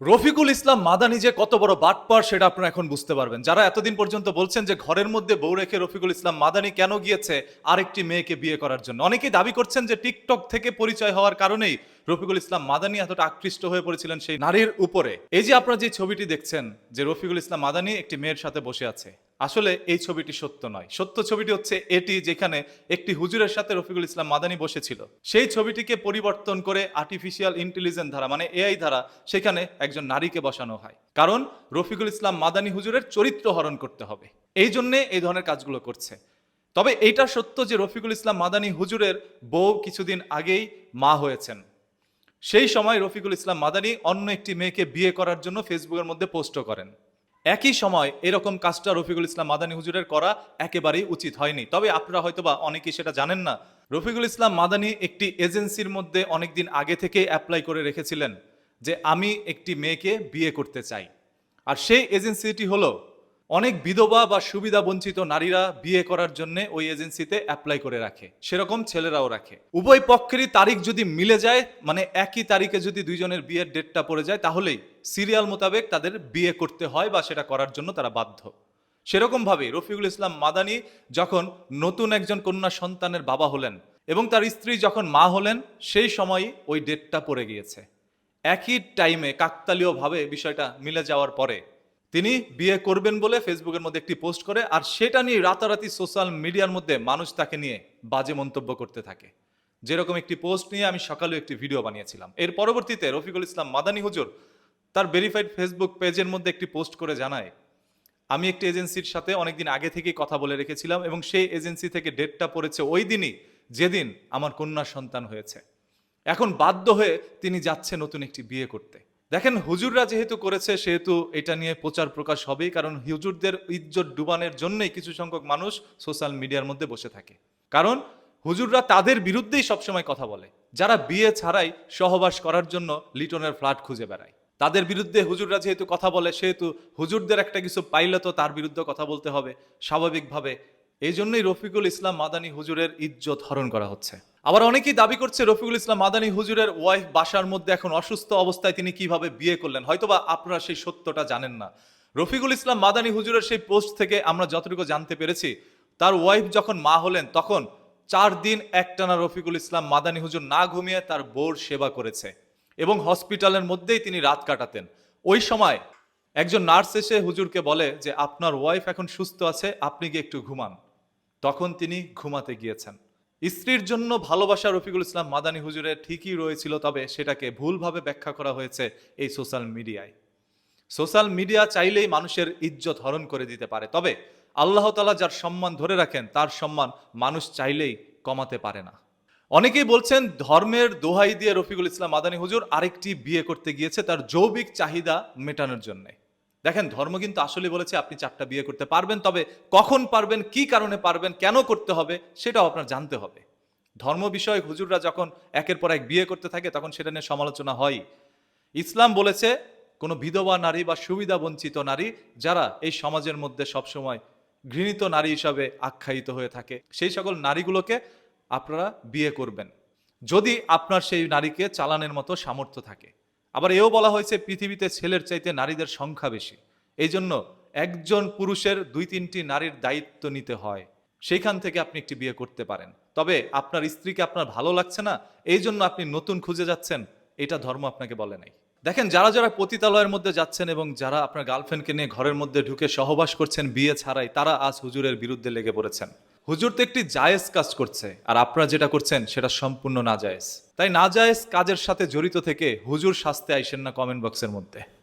রফিকুল ইসলাম মাদানী যে কত বড় বাটপার সেটা আপনারা এখন বুঝতে পারবেন। যারা এতদিন পর্যন্ত বলছেন যে ঘরের মধ্যে বউ রেখে রফিকুল ইসলাম মাদানী কেন গিয়েছে আরেকটি মেয়েকে বিয়ে করার জন্য, অনেকেই দাবি করছেন যে টিকটক থেকে পরিচয় হওয়ার কারণেই রফিকুল ইসলাম মাদানী এতটা আকৃষ্ট হয়ে পড়েছিলেন সেই নারীর উপরে। এই যে আপনারা যে ছবিটি দেখছেন যে রফিকুল ইসলাম মাদানী একটি মেয়ের সাথে বসে আছে, আসলে এই ছবিটি সত্য নয়। সত্য ছবিটি হচ্ছে এটি, যেখানে একটি হুজুরের সাথে রফিকুল ইসলাম মাদানী বসেছিল। সেই ছবিটিকে পরিবর্তন করে আর্টিফিশিয়াল ইন্টেলিজেন্স দ্বারা, মানে এআই দ্বারা, সেখানে একজন নারীকে বসানো হয়, কারণ রফিকুল ইসলাম মাদানী হুজুরের চরিত্র হরণ করতে হবে, এই জন্যে এই ধরনের কাজগুলো করছে। তবে এইটা সত্য যে রফিকুল ইসলাম মাদানী হুজুরের বউ কিছুদিন আগেই মা হয়েছেন। সেই সময় রফিকুল ইসলাম মাদানী অন্য একটি মেয়েকে বিয়ে করার জন্য ফেসবুকের মধ্যে পোস্টও করেন। একই সময় এরকম কাজটা রফিকুল ইসলাম মাদানী হুজুরের করা একেবারেই উচিত হয়নি। তবে আপনারা হয়তোবা অনেকেই সেটা জানেন না, রফিকুল ইসলাম মাদানী একটি এজেন্সির মধ্যে অনেকদিন আগে থেকে অ্যাপ্লাই করে রেখেছিলেন যে আমি একটি মেয়েকে বিয়ে করতে চাই। আর সেই এজেন্সিটি হলো, অনেক বিধবা বা সুবিধা বঞ্চিত নারীরা বিয়ে করার জন্য ওই এজেন্সিতে অ্যাপ্লাই করে রাখে, সেরকম ছেলেরাও রাখে। উভয় পক্ষেরই তারিখ যদি মিলে যায়, মানে একই তারিখে যদি দুইজনের বিয়ের ডেটটা পড়ে যায়, তাহলেই সিরিয়াল মোতাবেক তাদের বিয়ে করতে হয় বা সেটা করার জন্য তারা বাধ্য। সেরকমভাবে রফিকুল ইসলাম মাদানী যখন নতুন একজন কন্যা সন্তানের বাবা হলেন এবং তার স্ত্রী যখন মা হলেন, সেই সময়ই ওই ডেটটা পড়ে গিয়েছে। একই টাইমে কাকতালীয়ভাবে বিষয়টা মিলে যাওয়ার পরে তিনি বিয়ে করবেন বলে ফেসবুকের মধ্যে একটি পোস্ট করে, আর সেটা নিয়ে রাতারাতি সোশ্যাল মিডিয়ার মধ্যে মানুষ তাকে নিয়ে বাজে মন্তব্য করতে থাকে। যেরকম একটি পোস্ট নিয়ে আমি সকালেও একটি ভিডিও বানিয়েছিলাম। এর পরবর্তীতে রফিকুল ইসলাম মাদানী হুজুর তার ভেরিফাইড ফেসবুক পেজের মধ্যে একটি পোস্ট করে জানায়, আমি একটি এজেন্সির সাথে অনেকদিন আগে থেকেই কথা বলে রেখেছিলাম এবং সেই এজেন্সি থেকে ডেটটা পড়েছে ওই দিনই যেদিন আমার কন্যা সন্তান হয়েছে। এখন বাধ্য হয়ে তিনি যাচ্ছে নতুন একটি বিয়ে করতে। দেখেন, হুজুররা যেহেতু করেছে সেহেতু এটা নিয়ে প্রচার প্রকাশ হবেই, কারণ হুজুরদের ইজ্জত ডুবানোর জন্যই কিছু সংখ্যক মানুষ সোশ্যাল মিডিয়ার মধ্যে বসে থাকে। কারণ হুজুররা তাদের বিরুদ্ধেই সবসময় কথা বলে, যারা বিয়ে ছাড়াই সহবাস করার জন্য লিটনের ফ্ল্যাট খুঁজে বেড়ায়। তাদের বিরুদ্ধে হুজুররা যেহেতু কথা বলে, সেহেতু হুজুরদের একটা কিছু পাইলে তো তার বিরুদ্ধে কথা বলতে হবে স্বাভাবিকভাবে। এই জন্যই রফিকুল ইসলাম মাদানী হুজুরের ইজ্জত হরণ করা হচ্ছে। আবার অনেকেই দাবি করছে রফিকুল ইসলাম মাদানী হুজুরের ওয়াইফ বাসার মধ্যে এখন অসুস্থ অবস্থায়, তিনি কিভাবে বিয়ে করলেন। হয়তোবা আপনারা সেই সত্যটা জানেন না। রফিকুল ইসলাম মাদানী হুজুরের সেই পোস্ট থেকে আমরা যতটুকু জানতে পেরেছি, তার ওয়াইফ যখন মা হলেন তখন 4 দিন একটানা রফিকুল ইসলাম মাদানী হুজুর না ঘুমিয়ে তার বউর সেবা করেছে এবং হসপিটালের মধ্যেই তিনি রাত কাটাতেন। ওই সময় একজন নার্স এসে হুজুরকে বলে যে আপনার ওয়াইফ এখন সুস্থ আছে, আপনি গিয়ে একটু ঘুমান। তখন তিনি ঘুমাতে গিয়েছেন। স্ত্রীর জন্য ভালোবাসা রফিকুল ইসলাম মাদানী হুজুরের ঠিকই রয়েছিল, তবে সেটাকে ভুলভাবে ব্যাখ্যা করা হয়েছে এই সোশ্যাল মিডিয়ায়। সোশ্যাল মিডিয়া চাইলেই মানুষের ইজ্জত হরণ করে দিতে পারে, তবে আল্লাহ তাআলা যার সম্মান ধরে রাখেন তার সম্মান মানুষ চাইলেই কমাতে পারে না। অনেকেই বলছেন ধর্মের দোহাই দিয়ে রফিকুল ইসলাম মাদানী হুজুর আরেকটি বিয়ে করতে গিয়েছে তার যৌবিক চাহিদা মেটানোর জন্য। দেখেন, ধর্ম কিন্তু আসলে বলেছে আপনি 4টা বিয়ে করতে পারবেন, তবে কখন পারবেন, কি কারণে পারবেন, কেন করতে হবে সেটাও আপনার জানতে হবে। ধর্ম বিষয়ক হুজুররা যখন একের পর এক বিয়ে করতে থাকে তখন সেটা নিয়ে সমালোচনা হয়। ইসলাম বলেছে কোনো বিধবা নারী বা সুবিধা বঞ্চিত নারী, যারা এই সমাজের মধ্যে সবসময় ঘৃণিত নারী হিসাবে আখ্যায়িত হয়ে থাকে, সেই সকল নারীগুলোকে আপনারা বিয়ে করবেন যদি আপনার সেই নারীকে চালানোর মতো সামর্থ্য থাকে। আবার এও বলা হয়েছে পৃথিবীতে ছেলের চাইতে নারীদের সংখ্যা বেশি, এই জন্য একজন পুরুষের 2-3টি নারীর দায়িত্ব নিতে হয়। সেইখান থেকে আপনি একটি বিয়ে করতে পারেন। তবে আপনার স্ত্রীকে আপনার ভালো লাগছে না, এই জন্য আপনি নতুন খুঁজে যাচ্ছেন, এটা ধর্ম আপনাকে বলে নাই। দেখেন, যারা যারা পতিতালয়ের মধ্যে যাচ্ছেন এবং যারা আপনার গার্লফ্রেন্ডকে নিয়ে ঘরের মধ্যে ঢুকে সহবাস করছেন বিয়ে ছাড়াই, তারা আজ হুজুরের বিরুদ্ধে লেগে পড়েছেন। হুজুর তো একটি জায়েজ কাজ করছে, আর আপনারা যেটা করছেন সেটা সম্পূর্ণ নাজায়েজ। তাই নাজায়েজ কাজের সাথে জড়িত থেকে হুজুর শাস্তে আইসেন না কমেন্ট বক্সের মধ্যে।